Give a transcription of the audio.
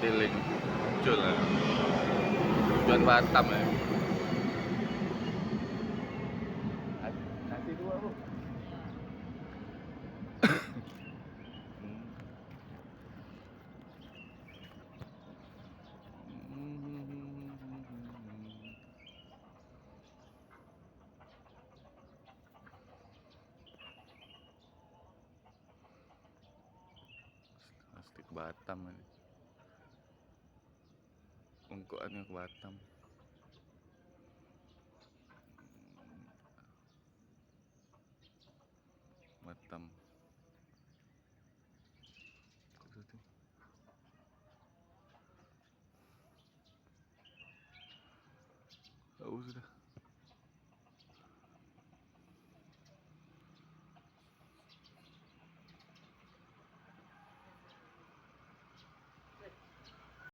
Tiling. Muncul lah. Tujuan Batam lah. Nasi dua tu. Asli ke Batam ni. Ungkuannya ke Batam. Batam. Tahu sudah.